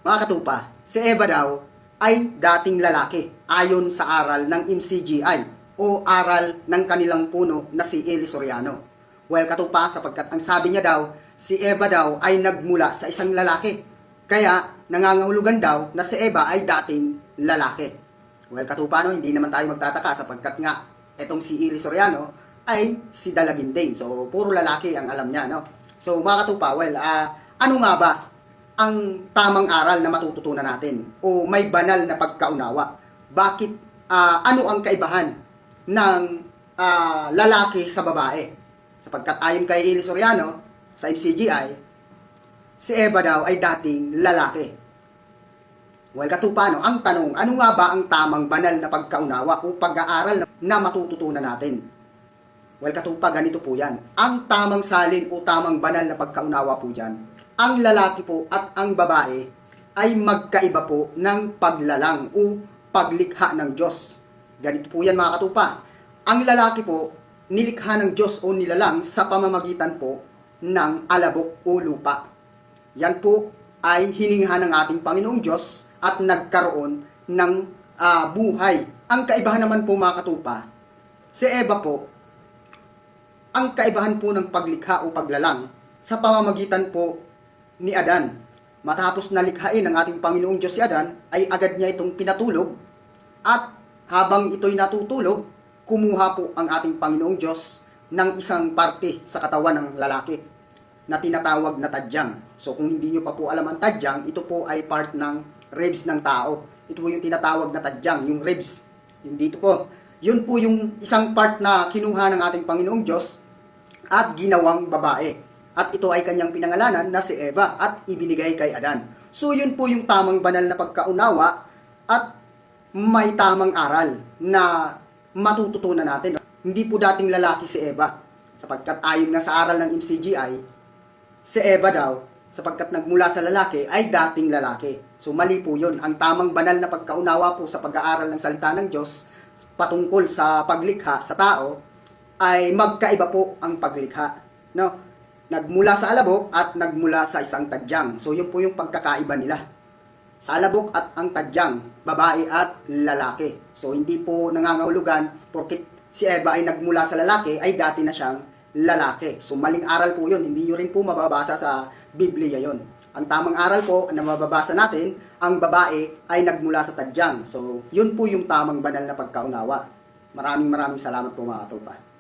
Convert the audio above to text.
Mga katupa, si Eva daw ay dating lalaki ayon sa aral ng MCGI o aral ng kanilang puno na si Eli Soriano. Well, katupa, sapagkat ang sabi niya daw, si Eva daw ay nagmula sa isang lalaki. Kaya, nangangahulugan daw na si Eva ay dating lalaki. Well, katupa, no, hindi naman tayo magtataka sapagkat nga, etong si Eli Soriano ay si Dalaginding. So, puro lalaki ang alam niya, no? So, mga katupa, well, ano nga ba ang tamang aral na matututunan natin o may banal na pagkaunawa? Bakit, ano ang kaibahan ng lalaki sa babae? Sapagkat ayon kay Eli Soriano sa MCGI, si Eva daw ay dating lalaki. Well, katupa, no? Ang tanong, ano nga ba ang tamang banal na pagkaunawa o pag-aaral na matututunan natin? Well, katupa, ganito po yan. Ang tamang salin o tamang banal na pagkaunawa po dyan, ang lalaki po at ang babae ay magkaiba po ng paglalang o paglikha ng Diyos. Ganito po yan, mga katupa. Ang lalaki po, nilikha ng Diyos o nilalang sa pamamagitan po ng alabok o lupa. Yan po ay hininga ng ating Panginoong Diyos at nagkaroon ng buhay. Ang kaibahan naman po, mga katupa, si Eva po, ang kaibahan po ng paglikha o paglalang sa pamamagitan po ni Adan. Matapos nalikhain ng ating Panginoong Diyos si Adan, ay agad niya itong pinatulog at habang ito'y natutulog, kumuha po ang ating Panginoong Diyos ng isang parte sa katawan ng lalaki na tinatawag na tadyang. So kung hindi nyo pa po alam ang tadyang, ito po ay part ng ribs ng tao. Ito po yung tinatawag na tadyang, yung ribs. Yung dito po. Yun po yung isang part na kinuha ng ating Panginoong Diyos at ginawang babae. At ito ay kanyang pinangalanan na si Eva at ibinigay kay Adan. So yun po yung tamang banal na pagkaunawa at may tamang aral na matututunan natin. Hindi po dating lalaki si Eva. Sapagkat ayon nga sa aral ng MCGI, si Eva daw, sapagkat nagmula sa lalaki, ay dating lalaki. So mali po yun. Ang tamang banal na pagkaunawa po sa pag-aaral ng salita ng Diyos patungkol sa paglikha sa tao, ay magkaiba po ang paglikha. No? Nagmula sa alabok at nagmula sa isang tadyang. So yun po yung pagkakaiba nila. Sa alabok at ang tadyang, babae at lalaki. So hindi po nangangahulugan porket si Eva ay nagmula sa lalaki ay dati na siyang lalaki. So maling aral po yun. Hindi nyo rin po mababasa sa Biblia yon. Ang tamang aral po na mababasa natin, ang babae ay nagmula sa tadyang. So yun po yung tamang banal na pagkaunawa. Maraming salamat po, mga katupa.